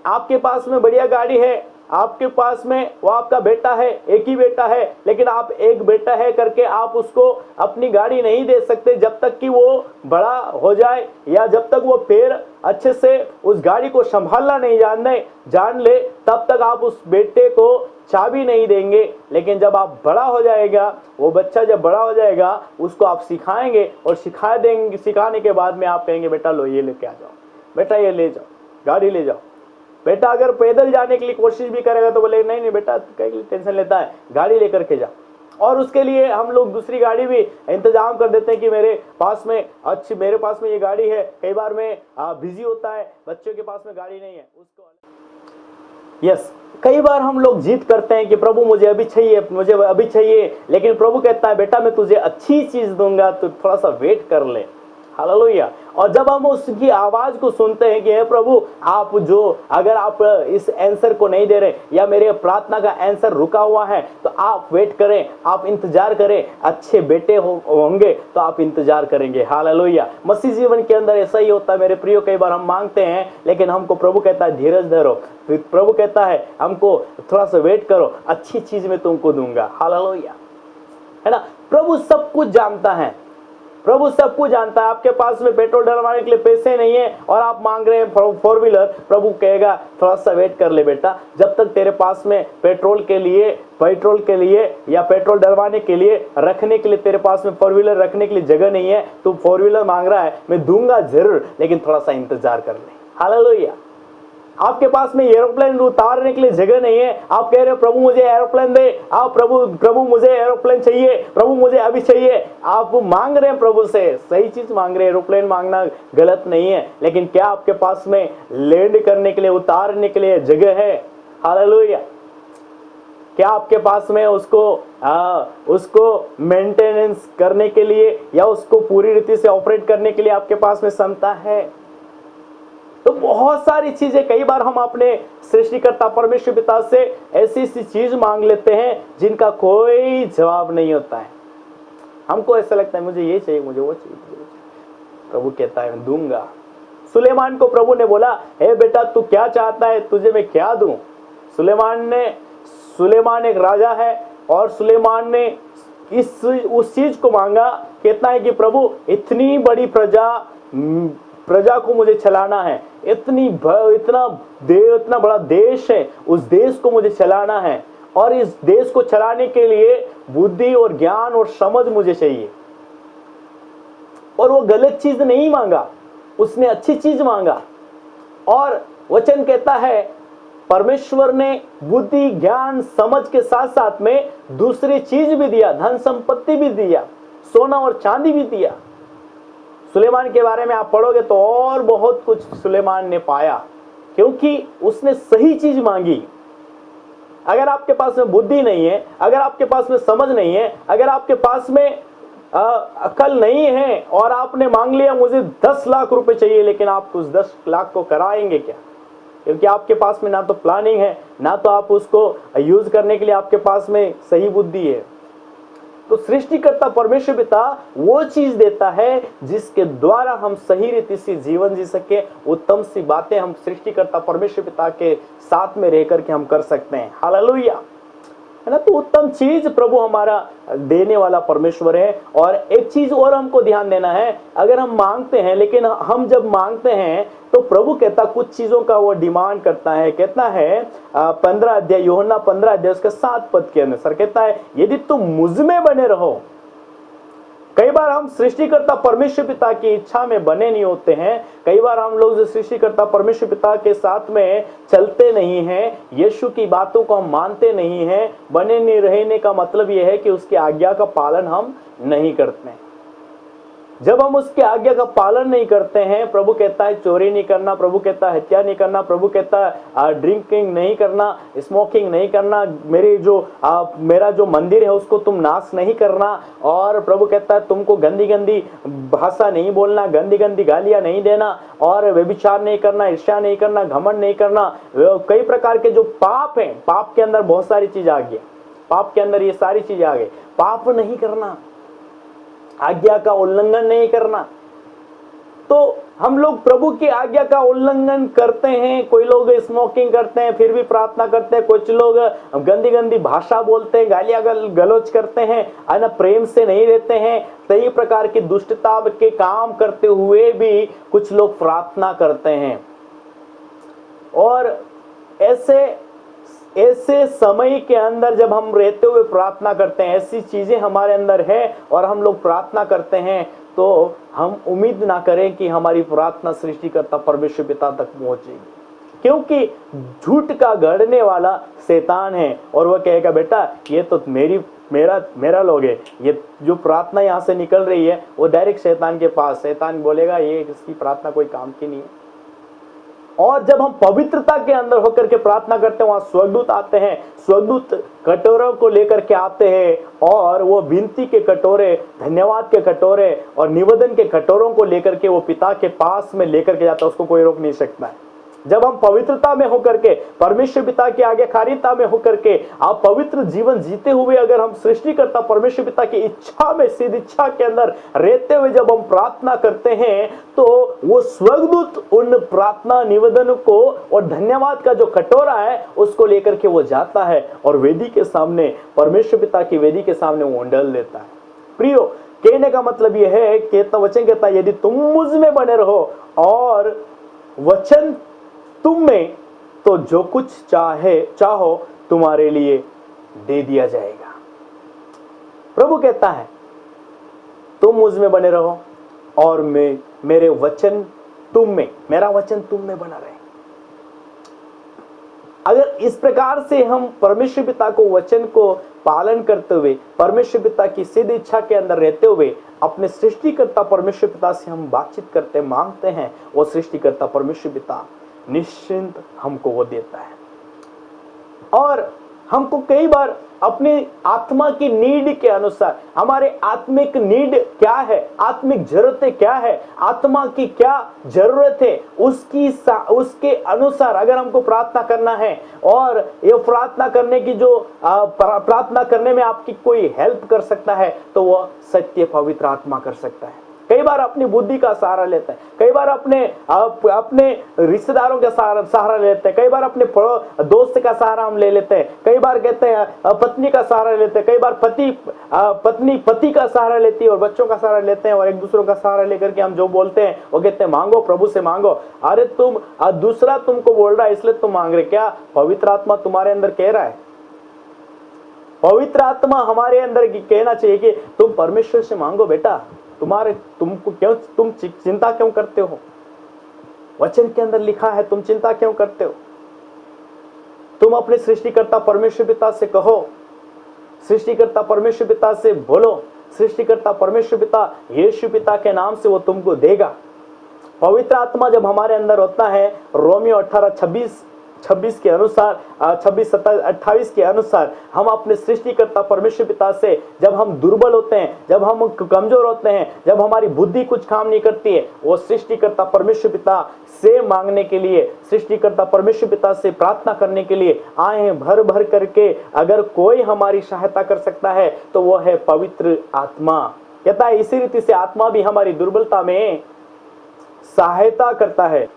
आपके पास में बढ़िया गाड़ी है, आपके पास में वो आपका बेटा है, एक ही बेटा है, लेकिन आप एक बेटा है करके आप उसको अपनी गाड़ी नहीं दे सकते जब तक कि वो बड़ा हो जाए या जब तक वो पैर अच्छे से उस गाड़ी को संभालना नहीं जान ले, तब तक आप उस बेटे को चाबी नहीं देंगे। लेकिन जब आप बड़ा हो जाएगा, वो बच्चा जब बड़ा हो जाएगा उसको आप सिखाएंगे और सिखाने के बाद में आप कहेंगे बेटा लो ये लेके आ जाओ, बेटा ये ले जाओ, गाड़ी ले जाओ। बेटा अगर पैदल जाने के लिए कोशिश भी करेगा तो बोले नहीं बेटा कहीं के लिए टेंशन लेता है, गाड़ी लेकर के जा। और उसके लिए हम लोग दूसरी गाड़ी भी इंतजाम कर देते हैं कि मेरे पास में ये गाड़ी है। कई बार में बिजी होता है, बच्चों के पास में गाड़ी नहीं है उसको। कई बार हम लोग जिद करते हैं कि प्रभु मुझे अभी चाहिए, लेकिन प्रभु कहता है बेटा मैं तुझे अच्छी चीज दूंगा, तो थोड़ा सा वेट कर ले। हालेलुया। और जब हम उसकी आवाज को सुनते हैं कि हे प्रभु अगर आप इस आंसर को नहीं दे रहे या मेरे प्रार्थना का आंसर रुका हुआ है तो आप वेट करें, आप इंतजार करें, अच्छे बेटे होंगे तो आप इंतजार करेंगे। हालेलुया। मसीह जीवन के अंदर ऐसा ही होता है मेरे प्रियो। कई बार हम मांगते हैं लेकिन हमको प्रभु कहता है धीरज धरो, प्रभु कहता है हमको थोड़ा सा वेट करो, अच्छी चीज मैं तुमको दूंगा। हालेलुया, है ना। प्रभु सब कुछ जानता है, प्रभु सब कुछ जानता है। आपके पास में पेट्रोल डलवाने के लिए पैसे नहीं है और आप मांग रहे हैं 4 व्हीलर, प्रभु कहेगा थोड़ा सा वेट कर ले बेटा, जब तक तेरे पास में पेट्रोल के लिए या पेट्रोल डलवाने के लिए रखने के लिए तेरे पास में 4 व्हीलर रखने के लिए जगह नहीं है, तू 4 व्हीलर मांग रहा है, मैं दूंगा जरूर, लेकिन थोड़ा सा इंतजार कर ले। हालेलुया। आपके पास में एरोप्लेन उतारने के लिए जगह नहीं है, आप कह रहे हो प्रभु मुझे एरोप्लेन दे, आप प्रभु मुझे एरोप्लेन चाहिए, प्रभु मुझे अभी चाहिए। आप मांग रहे हैं प्रभु से, सही चीज मांग रहे हैं, एरोप्लेन मांगना गलत नहीं है, लेकिन क्या आपके पास में लैंड करने के लिए, उतारने के लिए जगह है? हालेलुया। क्या आपके पास में उसको मेंटेनेंस करने के लिए या उसको पूरी रीति से ऑपरेट करने के लिए आपके पास में क्षमता है? तो बहुत सारी चीजें कई बार हम अपने सृष्टिकर्ता परमेश्वर पिता से ऐसी चीज मांग लेते हैं जिनका कोई जवाब नहीं होता है। हमको ऐसा लगता है मुझे ये चाहिए, मुझे वो चाहिए। प्रभु कहता है मैं दूंगा। सुलेमान को प्रभु ने बोला, हे बेटा तू क्या चाहता है, तुझे मैं क्या दूं? सुलेमान एक राजा है और सुलेमान ने उस चीज को मांगा। कहता है कि प्रभु इतनी बड़ी प्रजा को मुझे चलाना है, इतना बड़ा देश है, उस देश को मुझे चलाना है और इस देश को चलाने के लिए बुद्धि और ज्ञान और समझ मुझे चाहिए। और वो गलत चीज नहीं मांगा, उसने अच्छी चीज मांगा। और वचन कहता है परमेश्वर ने बुद्धि ज्ञान समझ के साथ साथ में दूसरी चीज भी दिया, धन संपत्ति भी दिया, सोना और चांदी भी दिया। सुलेमान के बारे में आप पढ़ोगे तो और बहुत कुछ सुलेमान ने पाया, क्योंकि उसने सही चीज मांगी। अगर आपके पास में बुद्धि नहीं है, अगर आपके पास में समझ नहीं है, अगर आपके पास में अकल नहीं है और आपने मांग लिया मुझे 10 लाख रुपए चाहिए, लेकिन आप उस 10 लाख को कराएंगे क्या? क्योंकि आपके पास में ना तो प्लानिंग है, ना तो आप उसको यूज करने के लिए आपके पास में सही बुद्धि है। तो सृष्टिकर्ता परमेश्वर पिता वो चीज देता है जिसके द्वारा हम सही रीति से जीवन जी सके। उत्तम सी बातें हम सृष्टिकर्ता परमेश्वर पिता के साथ में रहकर के हम कर सकते हैं। हालेलुया, है ना। तो उत्तम चीज प्रभु हमारा देने वाला परमेश्वर है। और एक चीज और हमको ध्यान देना है, अगर हम मांगते हैं, लेकिन हम जब मांगते हैं तो प्रभु कहता कुछ चीजों का वो डिमांड करता है। कहता है 15 अध्याय, यूहन्ना 15 अध्याय उसका 7 पद के अनुसार कहता है, यदि तुम मुझ में बने रहो। कई बार हम सृष्टिकर्ता परमेश्वर पिता की इच्छा में बने नहीं होते हैं। कई बार हम लोग जो सृष्टिकर्ता परमेश्वर पिता के साथ में चलते नहीं हैं, यीशु की बातों को हम मानते नहीं हैं। बने नहीं रहने का मतलब यह है कि उसकी आज्ञा का पालन हम नहीं करते हैं। जब हम उसके आज्ञा का पालन नहीं करते हैं, प्रभु कहता है चोरी नहीं करना, प्रभु कहता है हत्या नहीं करना, प्रभु कहता है ड्रिंकिंग नहीं करना, स्मोकिंग नहीं करना, मेरा जो मंदिर है उसको तुम नाश नहीं करना, और प्रभु कहता है तुमको गंदी गंदी भाषा नहीं बोलना, गंदी गंदी गालियां नहीं देना, और व्यभिचार नहीं करना, ईर्ष्या नहीं करना, घमंड नहीं करना। कई प्रकार के जो पाप हैं, पाप के अंदर बहुत सारी चीज आ गई, पाप के अंदर ये सारी चीजें आ गई। पाप नहीं करना, आज्ञा का उल्लंघन नहीं करना। तो हम लोग प्रभु की आज्ञा का उल्लंघन करते हैं। कोई लोग स्मोकिंग करते हैं फिर भी प्रार्थना करते हैं, कुछ लोग गंदी गंदी भाषा बोलते हैं, गालियां गलौज करते हैं, ना प्रेम से नहीं रहते हैं, कई प्रकार की दुष्टता के काम करते हुए भी कुछ लोग प्रार्थना करते हैं। और ऐसे समय के अंदर जब हम रहते हुए प्रार्थना करते हैं, ऐसी चीजें हमारे अंदर है और हम लोग प्रार्थना करते हैं, तो हम उम्मीद ना करें कि हमारी प्रार्थना सृष्टिकर्ता परमेश्वर पिता तक पहुंचेगी, क्योंकि झूठ का गढ़ने वाला शैतान है। और वह कहेगा बेटा ये तो मेरा लोग है, ये जो प्रार्थना यहाँ से निकल रही है वो डायरेक्ट शैतान के पास। शैतान बोलेगा ये इसकी प्रार्थना कोई काम की नहीं है। और जब हम पवित्रता के अंदर होकर के प्रार्थना करते हैं, वहां स्वर्गदूत आते हैं, स्वर्गदूत कटोरों को लेकर के आते हैं, और वो विनती के कटोरे, धन्यवाद के कटोरे और निवेदन के कटोरों को लेकर के वो पिता के पास में लेकर के जाता है। उसको कोई रोक नहीं सकता है। जब हम पवित्रता में होकर के, परमेश्वर पिता की आज्ञाकारिता में होकर के, आप पवित्र जीवन जीते हुए अगर हम सृष्टिकर्ता परमेश्वर पिता की इच्छा में, सिद्ध इच्छा के अंदर रहते हुए जब हम प्रार्थना करते हैं, तो वो स्वर्गदूत उन प्रार्थना निवेदन को और धन्यवाद का जो कटोरा है उसको लेकर के वो जाता है और वेदी के सामने, परमेश्वर पिता की वेदी के सामने वो डाल देता है। प्रियो, कहने का मतलब यह है कि वचन कहता है यदि तुम मुझ में बने रहो और वचन तुम में, तो जो कुछ चाहो तुम्हारे लिए दे दिया जाएगा। प्रभु कहता है तुम मुझ में बने रहो और मेरे वचन तुम में, मेरा वचन तुम में बना रहे। अगर इस प्रकार से हम परमेश्वर पिता को वचन को पालन करते हुए, परमेश्वर पिता की सिद्ध इच्छा के अंदर रहते हुए अपने सृष्टिकर्ता परमेश्वर पिता से हम बातचीत करते मांगते हैं, वो सृष्टिकर्ता परमेश्वर पिता निश्चिंत हमको वो देता है। और हमको कई बार अपनी आत्मा की नीड के अनुसार, हमारे आत्मिक नीड क्या है, आत्मिक जरूरतें क्या है, आत्मा की क्या जरूरत है, उसके अनुसार अगर हमको प्रार्थना करना है, और ये प्रार्थना करने की जो प्रार्थना करने में आपकी कोई हेल्प कर सकता है, तो वह सत्य पवित्र आत्मा कर सकता है। कई बार अपनी बुद्धि का सहारा लेते हैं, कई बार अपने रिश्तेदारों का सहारा लेते हैं, कई बार अपने दोस्त का सहारा हम ले लेते हैं, कई बार कहते हैं पत्नी का सहारा लेते हैं, कई बार पत्नी पति का सहारा लेती है और बच्चों का सहारा लेते हैं, और एक दूसरों का सहारा लेकर के हम जो बोलते हैं वो कहते हैं मांगो, प्रभु से मांगो। अरे तुम दूसरा तुमको बोल रहा है इसलिए तुम मांग रहे, क्या पवित्र आत्मा तुम्हारे अंदर कह रहा है? पवित्र आत्मा हमारे अंदर कहना चाहिए कि तुम परमेश्वर से मांगो बेटा, तुमको क्यों, तुम चिंता क्यों करते हो? वचन के अंदर लिखा है, तुम चिंता क्यों करते हो? तुम अपने सृष्टिकर्ता परमेश्वर पिता से कहो, सृष्टिकर्ता परमेश्वर पिता से बोलो, सृष्टिकर्ता परमेश्वर पिता यीशु पिता के नाम से वो तुमको देगा। पवित्र आत्मा जब हमारे अंदर होता है, रोमियो 18:26 के अनुसार, 26-28 के अनुसार, हम अपने सृष्टिकर्ता परमेश्वर पिता से जब हम दुर्बल होते हैं, जब हम कमजोर होते हैं, जब हमारी बुद्धि कुछ काम नहीं करती है, वो सृष्टिकर्ता परमेश्वर पिता से मांगने के लिए, सृष्टिकर्ता परमेश्वर पिता से प्रार्थना करने के लिए आए हैं भर भर करके। अगर कोई हमारी सहायता कर सकता है तो वो है पवित्र आत्मा। कहता है इसी रीति से आत्मा भी हमारी दुर्बलता में सहायता करता है,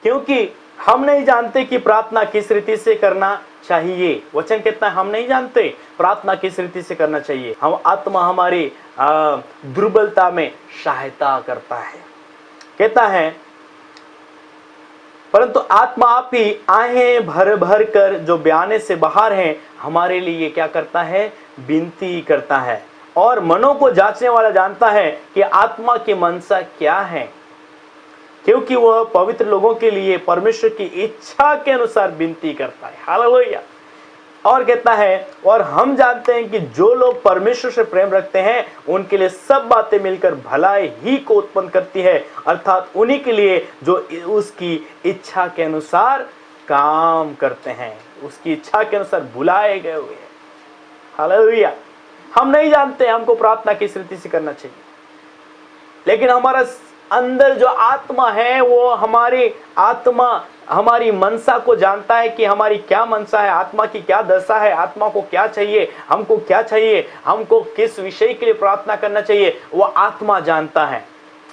क्योंकि हम नहीं जानते कि प्रार्थना किस रीति से करना चाहिए। वचन कहता है हम नहीं जानते प्रार्थना किस रीति से करना चाहिए। हम आत्मा हमारी दुर्बलता में सहायता करता है। कहता है परंतु आत्मा आप ही आए भर भर कर जो बयाने से बाहर हैं, हमारे लिए क्या करता है? विनती करता है। और मनों को जांचने वाला जानता है कि आत्मा की मनसा क्या है, क्योंकि वह पवित्र लोगों के लिए परमेश्वर की इच्छा के अनुसार विनती करता है। हालेलुया। और कहता है और हम जानते हैं कि जो लोग परमेश्वर से प्रेम रखते हैं उनके लिए सब बातें मिलकर भलाई ही को उत्पन्न करती है, अर्थात उन्हीं के लिए जो उसकी इच्छा के अनुसार काम करते हैं, उसकी इच्छा के अनुसार बुलाए गए हुए हैं। हालेलुया। हम नहीं जानते हमको प्रार्थना किस रीति से करना चाहिए, लेकिन हमारा अंदर जो आत्मा है वो हमारी आत्मा हमारी मनसा को जानता है कि हमारी क्या मनसा है, आत्मा की क्या दशा है, आत्मा को क्या चाहिए, हमको क्या चाहिए, हमको किस विषय के लिए प्रार्थना करना चाहिए, वो आत्मा जानता है।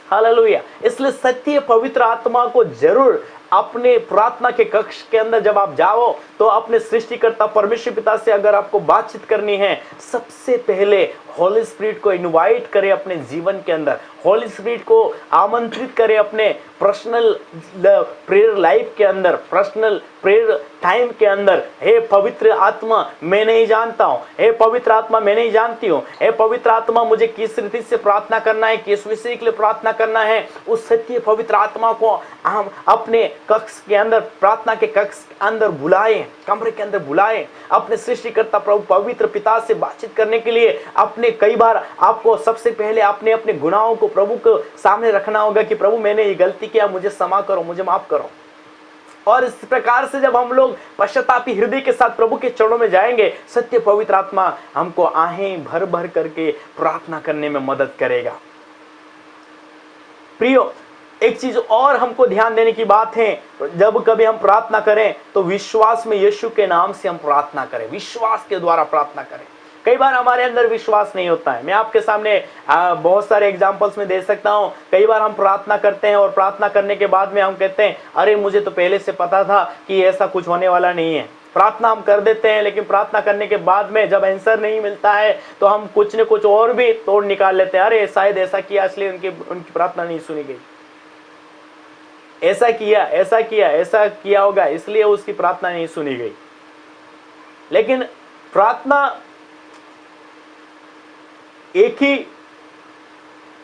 हालेलुया। इसलिए सत्य पवित्र आत्मा को जरूर अपने प्रार्थना के कक्ष के अंदर जब आप जाओ तो अपने सृष्टिकर्ता परमेश्वर पिता से अगर आपको बातचीत करनी है, सबसे पहले होली स्पिरिट को इनवाइट करें अपने जीवन के अंदर, होली स्पिरिट को आमंत्रित करें अपने पर्सनल प्रेयर लाइफ के अंदर, पर्सनल प्रेयर टाइम के अंदर। हे पवित्र आत्मा मैं नहीं जानता हूँ, हे पवित्र आत्मा मैं नहीं जानती हूँ, हे पवित्र आत्मा मुझे किस रीति से प्रार्थना करना है, किस विषय के लिए प्रार्थना करना है। उस सत्य पवित्र आत्मा को हम अपने कक्ष के अंदर, प्रार्थना के कक्ष के अंदर बुलाएं, कमरे के अंदर बुलाएं, अपने सृष्टिकर्ता प्रभु पवित्र पिता से बातचीत करने के लिए। अपने कई बार आपको सबसे पहले अपने अपने गुनाहों को प्रभु को सामने रखना होगा कि प्रभु मैंने ये गलती किया, मुझे क्षमा करो, मुझे माफ करो। और इस प्रकार से जब हम लोग पश्चातापी हृदय के साथ प्रभु के चरणों में जाएंगे, सत्य पवित्र आत्मा हमको आहें भर भर करके प्रार्थना करने में मदद करेगा। प्रियो, एक चीज और हमको ध्यान देने की बात है, जब कभी हम प्रार्थना करें तो विश्वास में यीशु के नाम से हम प्रार्थना करें, विश्वास के द्वारा प्रार्थना करें। कई बार हमारे अंदर विश्वास नहीं होता है। मैं आपके सामने बहुत सारे एग्जाम्पल्स में दे सकता हूँ। कई बार हम प्रार्थना करते हैं और प्रार्थना करने के बाद में हम कहते हैं अरे मुझे तो पहले से पता था कि ऐसा कुछ होने वाला नहीं है, प्रार्थना हम कर देते हैं, लेकिन प्रार्थना करने के बाद में जब आंसर नहीं मिलता है तो हम कुछ न कुछ और भी तोड़ निकाल लेते हैं। अरे शायद ऐसा किया इसलिए उनकी प्रार्थना नहीं सुनी गई, ऐसा किया होगा इसलिए उसकी प्रार्थना नहीं सुनी गई। लेकिन प्रार्थना एक ही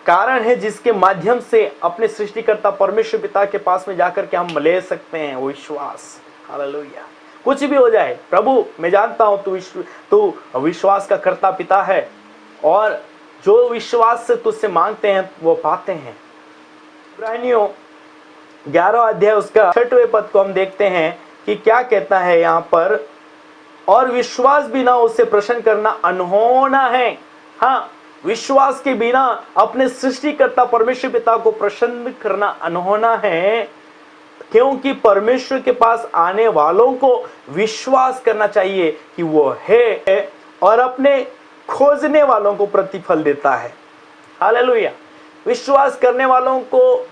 कारण है जिसके माध्यम से अपने सृष्टिकर्ता परमेश्वर पिता के पास में जाकर के हम ले सकते हैं, वो विश्वास। हालेलुया। कुछ भी हो जाए, प्रभु मैं जानता हूं तू विश्वास का कर्ता पिता है, और जो विश्वास से तुझसे मांगते हैं वो पाते हैं। इब्रानियों 11 अध्याय उसका 6वें पद को हम देखते हैं कि क्या कहता है यहाँ पर, और विश्वास बिना उससे प्रसन्न करना अनहोना है। हाँ, विश्वास के बिना अपने सृष्टिकर्ता परमेश्वर पिता को प्रसन्न करना अनहोना है, क्योंकि परमेश्वर के पास आने वालों को विश्वास करना चाहिए कि वो है और अपने खोजने वालों को प्रतिफल देता है। हालेलुया। विश्वास करने वालों को,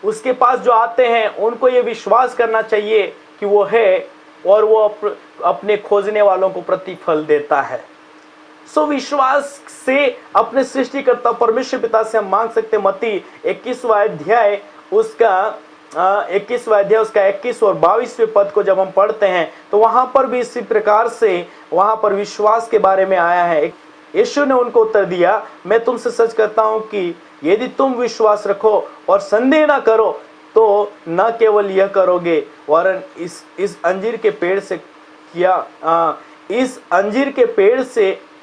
उसके पास जो आते हैं, उनको ये विश्वास करना चाहिए कि वो है और वो अपने खोजने वालों को प्रतिफल देता है। सो विश्वास से अपने सृष्टिकर्ता परमेश्वर पिता से हम मांग सकते हैं। मत्ती 21वां अध्याय उसका 21 और 22वें पद को जब हम पढ़ते हैं तो वहां पर भी इसी प्रकार से वहां पर विश्वास के बारे में आया है। यीशु ने उनको उत्तर दिया, मैं तुमसे सच कहता हूं कि यदि तुम विश्वास रखो और संदेह ना करो तो न केवल यह करोगे, वरन इस अंजीर के पेड़ से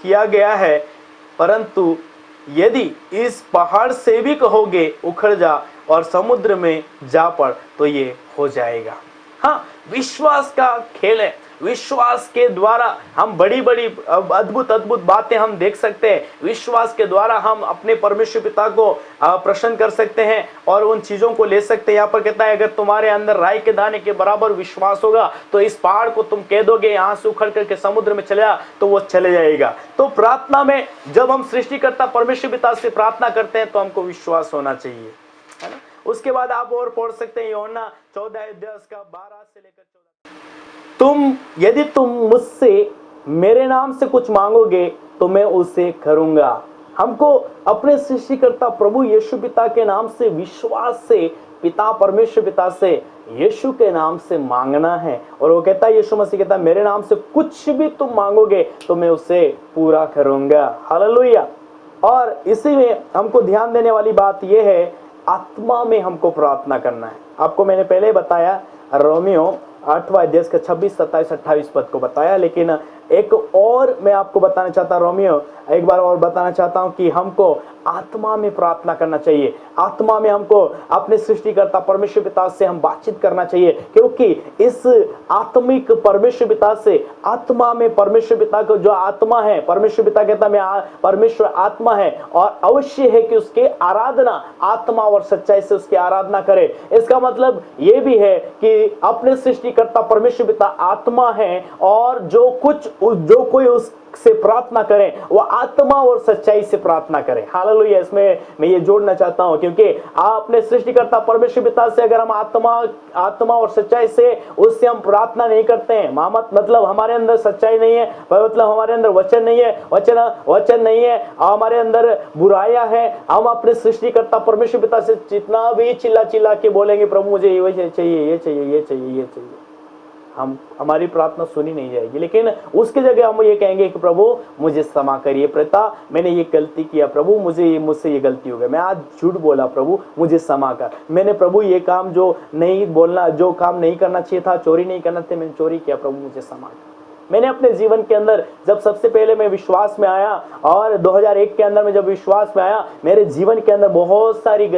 किया गया है, परंतु यदि इस पहाड़ से भी कहोगे उखड़ जा और समुद्र में जा पड़ तो ये हो जाएगा। हाँ, विश्वास का खेल है। विश्वास के द्वारा हम बड़ी बड़ी अद्भुत बातें हम देख सकते हैं। विश्वास के द्वारा हम अपने परमेश्वर पिता को प्रसन्न कर सकते हैं और उन चीजों को ले सकते हैं। यहाँ पर कहता है, अगर तुम्हारे अंदर राई के दाने के बराबर विश्वास होगा तो इस पहाड़ को तुम कह दोगे यहाँ से उखड़ करके समुद्र में चले जा तो वो चले जाएगा। तो प्रार्थना में जब हम सृष्टिकर्ता परमेश्वर पिता से प्रार्थना करते हैं तो हमको विश्वास होना चाहिए, है ना। उसके बाद आप और पढ़ सकते हैं यूहन्ना 14 अध्याय उसका 12 से लेकर 14। यदि तुम मुझसे मेरे नाम से कुछ मांगोगे तो मैं उसे करूंगा। हमको अपने सृष्टिकर्ता प्रभु यीशु पिता के नाम से, विश्वास से पिता परमेश्वर पिता से, यीशु के नाम से मांगना है। और वो कहता है, यीशु मसीह कहता है, मेरे नाम से कुछ भी तुम मांगोगे तो मैं उसे पूरा करूंगा। हालेलुया। और इसी में हमको ध्यान देने वाली बात यह है, आत्मा में हमको प्रार्थना करना है। आपको मैंने पहले बताया, रोमियो 8वां अध्याय का 26, 27, 28 पद को बताया, लेकिन एक और मैं आपको बताना चाहता हूं, रोमियो एक बार और बताना चाहता हूं कि हमको आत्मा में प्रार्थना करना चाहिए। आत्मा में हमको अपने सृष्टिकर्ता परमेश्वर पिता से हम बातचीत करना चाहिए, क्योंकि इस आत्मिक परमेश्वर पिता से, आत्मा में परमेश्वर पिता को जो आत्मा है, परमेश्वर पिता कहता मैं परमेश्वर आत्मा है और अवश्य है कि उसके आराधना आत्मा और सच्चाई से उसकी आराधना करे। इसका मतलब ये भी है कि अपने सृष्टिकर्ता परमेश्वर पिता आत्मा है और जो कोई उससे प्रार्थना करें वो आत्मा और सच्चाई से प्रार्थना करें। हालेलुया। इसमें मैं ये जोड़ना चाहता हूं, क्योंकि आप अपने सृष्टिकर्ता परमेश्वर पिता से अगर हम आत्मा और सच्चाई से उससे हम प्रार्थना नहीं करते हैं, मतलब हमारे अंदर सच्चाई नहीं है, मतलब हमारे अंदर वचन नहीं है, वचन नहीं है, हमारे अंदर बुराइयां है, हम अपने सृष्टिकर्ता परमेश्वर पिता से जितना भी चिल्ला के बोलेंगे, प्रभु मुझे ये चाहिए, ये चाहिए, हमारी प्रार्थना सुनी नहीं जाएगी। लेकिन उसकी जगह हम ये कहेंगे कि प्रभु मुझे क्षमा करिए, पिता मैंने ये गलती किया, प्रभु मुझसे ये गलती हो गई, मैं आज झूठ बोला, प्रभु मुझे क्षमा कर, मैंने प्रभु ये काम जो काम नहीं करना चाहिए था, चोरी नहीं करना था, मैंने चोरी किया, प्रभु मुझे क्षमा कर। मैंने अपने जीवन के अंदर जब सबसे पहले मैं विश्वास में आया और 2001 के अंदर में जब विश्वास में आया, मेरे जीवन के अंदर बहुत सारी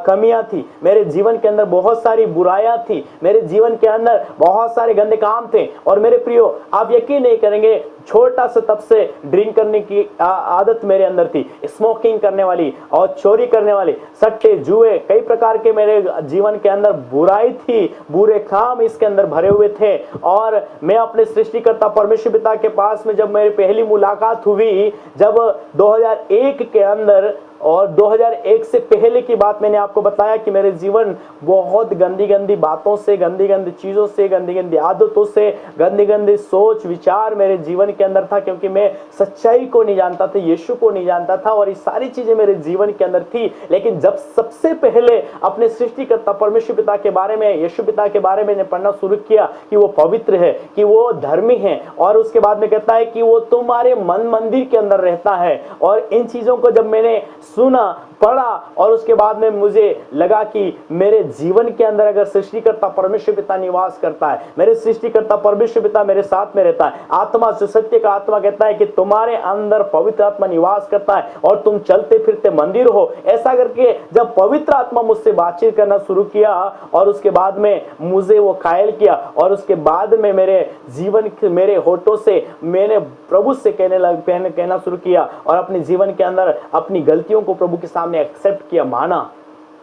कमियां थी, मेरे जीवन के अंदर बहुत सारी बुराइयां थी, मेरे जीवन के अंदर बहुत सारे गंदे काम थे। और मेरे प्रियो, आप यकीन नहीं करेंगे, छोटा सा तब से ड्रिंक करने की आदत मेरे अंदर थी, स्मोकिंग करने वाली और चोरी करने वाली, सट्टे, जुए, कई प्रकार के मेरे जीवन के अंदर बुराई थी, बुरे काम इसके अंदर भरे हुए थे। और मैं अपने सृष्टिकर्ता परमेश्वर पिता के पास में जब मेरी पहली मुलाकात हुई, जब 2001 के अंदर और 2001 से पहले की बात मैंने आपको बताया कि मेरे जीवन बहुत गंदी गंदी बातों से, गंदी गंदी चीज़ों से, गंदी गंदी आदतों से, गंदी गंदी सोच विचार मेरे जीवन के अंदर था, क्योंकि मैं सच्चाई को नहीं जानता था, यीशु को नहीं जानता था, और ये सारी चीज़ें मेरे जीवन के अंदर थी। लेकिन जब सबसे पहले अपने सृष्टिकर्ता परमेश्वर पिता के बारे में, यीशु पिता के बारे में पढ़ना शुरू किया कि वो पवित्र है, कि वो धर्मी है, और उसके बाद में कहता है कि वो तुम्हारे मन मंदिर के अंदर रहता है। और इन चीज़ों को जब मैंने सुना, पढ़ा, और उसके बाद में मुझे लगा कि मेरे जीवन के अंदर अगर सृष्टिकर्ता परमेश्वर पिता निवास करता है, मेरे सृष्टिकर्ता परमेश्वर पिता मेरे साथ में रहता है, आत्मा जो सत्य का आत्मा कहता है कि तुम्हारे अंदर पवित्र आत्मा निवास करता है और तुम चलते फिरते मंदिर हो। ऐसा करके जब पवित्र आत्मा मुझसे बातचीत करना शुरू किया और उसके बाद में मुझे वो कायल किया, और उसके बाद में मेरे जीवन मेरे होठों से मैंने प्रभु से कहना शुरू किया, और अपने जीवन के अंदर अपनी गलतियों को प्रभु के सामने एक्सेप्ट किया, माना।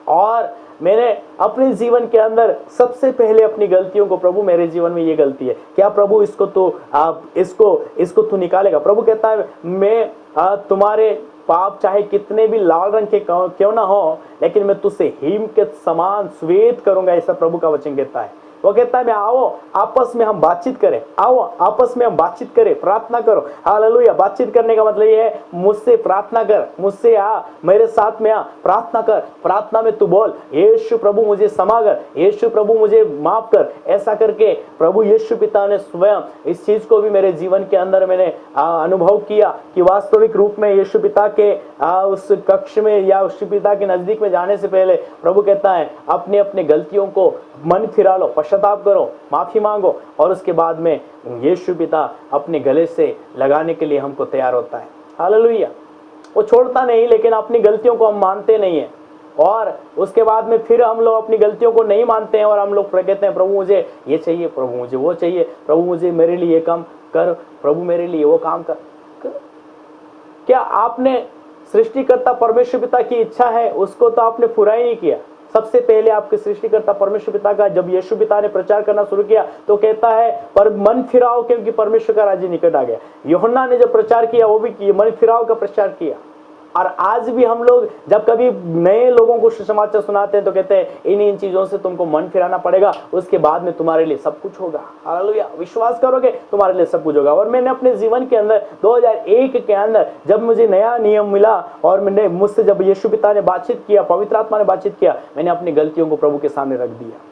और मैंने अपने जीवन के अंदर सबसे पहले अपनी गलतियों को, प्रभु मेरे जीवन में ये गलती है, क्या प्रभु इसको तो आप इसको तू निकालेगा। प्रभु कहता है मैं तुम्हारे पाप चाहे कितने भी लाल रंग के क्यों ना हो, लेकिन मैं तुझसे हिम के समान श्वेत करूंगा, ऐसा प्रभु का वचन कहता है। वो कहता है मैं आओ आपस में हम बातचीत करें, आओ आपस में हम बातचीत करें, प्रार्थना करो। हालेलुया। बातचीत करने का मतलब ये है मुझसे प्रार्थना कर, मुझसे आ, मेरे साथ में आ, प्रार्थना कर। प्रार्थना में तू बोल यीशु प्रभु मुझे क्षमा कर, यीशु प्रभु मुझे माफ कर। ऐसा करके प्रभु यीशु पिता ने स्वयं इस चीज को भी मेरे जीवन के अंदर मैंने अनुभव किया कि वास्तविक रूप में यीशु पिता के उस कक्ष में या यीशु पिता के नजदीक में जाने से पहले प्रभु कहता है अपने अपने गलतियों को मन फिरा लो, पश्चाताप करो, माफी मांगो, और उसके बाद में यीशु पिता अपने गले से लगाने के लिए हमको तैयार होता है। हालेलुया। वो छोड़ता नहीं, लेकिन अपनी गलतियों को हम मानते नहीं है, और उसके बाद में फिर हम लोग अपनी गलतियों को नहीं मानते हैं, और हम लोग कहते हैं प्रभु मुझे ये चाहिए, प्रभु मुझे वो चाहिए, प्रभु मुझे मेरे लिए ये काम कर, प्रभु मेरे लिए वो काम कर। क्या आपने सृष्टिकर्ता परमेश्वर पिता की इच्छा है उसको तो आपने पूरा ही नहीं किया। सबसे पहले आपके सृष्टिकर्ता परमेश्वर पिता का जब यीशु पिता ने प्रचार करना शुरू किया तो कहता है पर मन फिराओ क्योंकि परमेश्वर का राज्य निकट आ गया। यूहन्ना ने जब प्रचार किया वो भी मन फिराओ का प्रचार किया। और आज भी हम लोग जब कभी नए लोगों को सुसमाचार सुनाते हैं तो कहते हैं इन चीजों से तुमको मन फिराना पड़ेगा, उसके बाद में तुम्हारे लिए सब कुछ होगा। हालेलुया। विश्वास करोगे तुम्हारे लिए सब कुछ होगा। और मैंने अपने जीवन के अंदर 2001 के अंदर जब मुझे नया नियम मिला और मैंने मुझसे जब यीशु पिता ने बातचीत किया, पवित्र आत्मा ने बातचीत किया, मैंने अपनी गलतियों को प्रभु के सामने रख दिया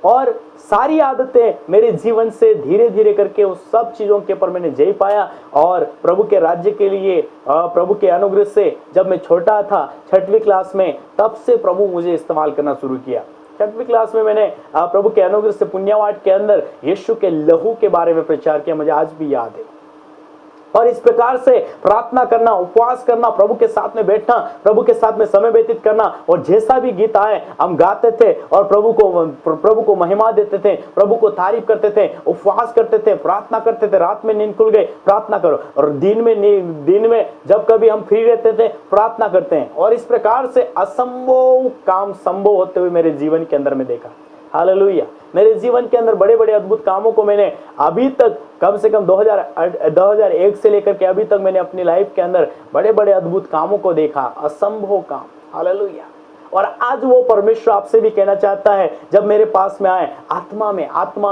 और सारी आदतें मेरे जीवन से धीरे धीरे करके उस सब चीजों के ऊपर मैंने जय पाया। और प्रभु के राज्य के लिए प्रभु के अनुग्रह से जब मैं छोटा था 6वीं क्लास में, तब से प्रभु मुझे इस्तेमाल करना शुरू किया। 6वीं क्लास में मैंने प्रभु के अनुग्रह से पुण्यवाट के अंदर यीशु के लहू के बारे में प्रचार किया, मुझे आज भी याद है। और इस प्रकार से प्रार्थना करना, उपवास करना, प्रभु के साथ में बैठना, प्रभु के साथ में समय व्यतीत करना, और जैसा भी गीत आए हम गाते थे और प्रभु को महिमा देते थे, प्रभु को तारीफ करते थे, उपवास करते थे, प्रार्थना करते थे। रात में नींद खुल गई प्रार्थना करो, और दिन में जब कभी हम फ्री रहते थे प्रार्थना करते हैं। और इस प्रकार से असंभव काम संभव होते हुए मेरे जीवन के अंदर में देखा। हालेलुया। मेरे जीवन के अंदर बड़े बड़े अद्भुत कामों को मैंने अभी तक कम से कम 2001 से लेकर के अभी तक मैंने अपनी लाइफ के अंदर बड़े बड़े अद्भुत कामों को देखा, असंभव काम। हालेलुया। और आज वो परमेश्वर आपसे भी कहना चाहता है, जब मेरे पास में आए आत्मा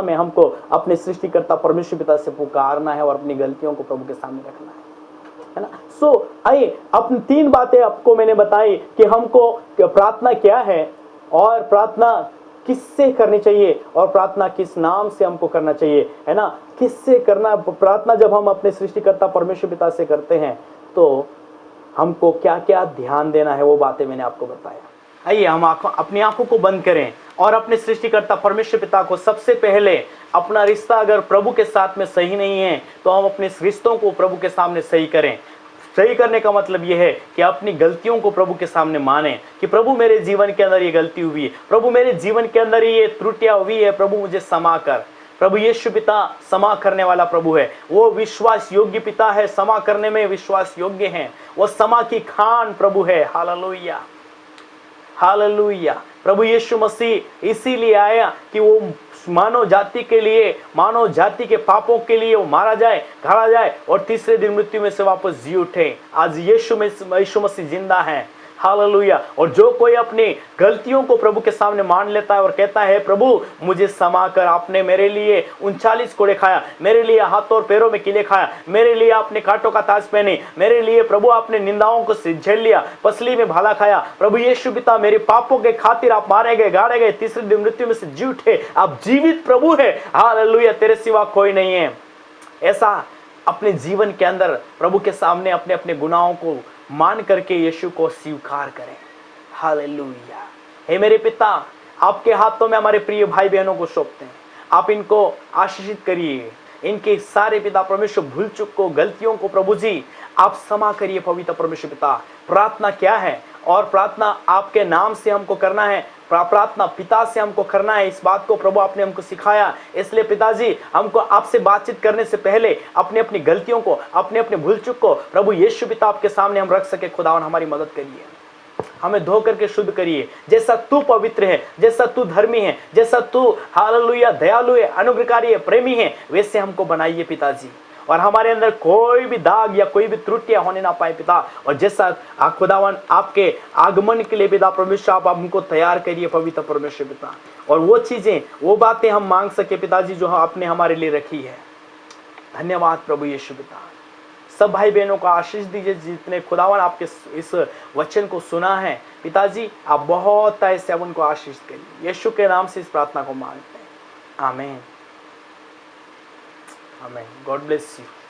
में हमको अपने सृष्टिकर्ता परमेश्वर पिता से पुकारना है और अपनी गलतियों को प्रभु के सामने रखना है ना। सो आइए, अपनी 3 बातें आपको मैंने बताई कि हमको प्रार्थना क्या है और प्रार्थना किससे करनी चाहिए और प्रार्थना किस नाम से हमको करना चाहिए, है ना। किससे करना प्रार्थना, जब हम अपने सृष्टिकर्ता परमेश्वर पिता से करते हैं तो हमको क्या क्या ध्यान देना है, वो बातें मैंने आपको बताया। आइए हम अपनी आंखों को बंद करें और अपने सृष्टिकर्ता परमेश्वर पिता को सबसे पहले अपना रिश्ता अगर प्रभु के साथ में सही नहीं है तो हम अपने रिश्तों को प्रभु के सामने सही करें। सही करने का मतलब यह है कि अपनी गलतियों को प्रभु के सामने माने कि प्रभु मेरे जीवन के अंदर ये गलती हुई है, प्रभु मेरे जीवन के अंदर ये त्रुटियां हुई है, प्रभु मुझे क्षमा कर। प्रभु यीशु पिता क्षमा करने वाला प्रभु है, वो विश्वास योग्य पिता है, क्षमा करने में विश्वास योग्य है, वो क्षमा की खान प्रभु है। हालेलुया। हालेलुया। प्रभु यीशु मसीह इसीलिए आया कि वो मानव जाति के लिए, मानव जाति के पापों के लिए वो मारा जाए, गाड़ा जाए और तीसरे दिन मृत्यु में से वापस जी उठे। आज यीशु मसीह जिंदा है। हालेलुया। और जो कोई अपनी गलतियों को प्रभु के सामने मान लेता है और कहता है, प्रभु मुझे क्षमा कर, आपने मेरे लिए 39 कोड़े खाया, मेरे लिए हाथों और पैरों में कीले खाया, मेरे लिए आपने कांटों का ताज पहने, मेरे लिए प्रभु आपने निंदाओं को झेल लिया, पसली में भाला खाया। प्रभु यीशु पिता, मेरे पापों के खातिर आप मारे गए, गाड़े गए, तीसरे दिन मृत्यु में से जी उठे, आप जीवित प्रभु है। हालेलुया। तेरे सिवा कोई नहीं है। ऐसा अपने जीवन के अंदर प्रभु के सामने अपने अपने गुनाहों को मान करके यीशु को स्वीकार करें। हालेलुया। हे मेरे पिता, आपके हाथों में हमारे प्रिय भाई बहनों को सौंपते हैं, आप इनको आशीषित करिए। इनके सारे पिता परमेश्वर भूल चूक को, गलतियों को प्रभु जी आप क्षमा करिए। पवित्र परमेश्वर पिता, प्रार्थना क्या है और प्रार्थना आपके नाम से हमको करना है, प्रार्थना पिता से हमको करना है। इस बात को प्रभु आपने हमको सिखाया। इसलिए पिताजी, हमको आपसे बातचीत करने से पहले अपनी अपनी गलतियों को, अपने अपने भूल चूक को प्रभु यीशु पिता आपके सामने हम रख सके। खुदावन हमारी मदद करिए, हमें धो करके शुद्ध करिए। जैसा तू पवित्र है, जैसा तू धर्मी है, जैसा तू हालेलुया दयालु है, अनुग्रहकारी है, प्रेमी है, वैसे हमको बनाइए पिताजी। और हमारे अंदर कोई भी दाग या कोई भी त्रुटियां होने ना पाए पिता। और जैसा खुदावन आपके आगमन के लिए पिता परमेश्वर आप हमको तैयार करिए पवित्र परमेश्वर पिता। और वो चीजें, वो बातें हम मांग सके पिताजी जो आपने हमारे लिए रखी है। धन्यवाद प्रभु यीशु पिता। सब भाई बहनों को आशीष दीजिए जितने खुदावन आपके इस वचन को सुना है पिताजी। आप बहुत ऐसे उनको आशीष करिए। यीशु के नाम से इस प्रार्थना को मांगते हैं, आमीन। Amen. God bless you.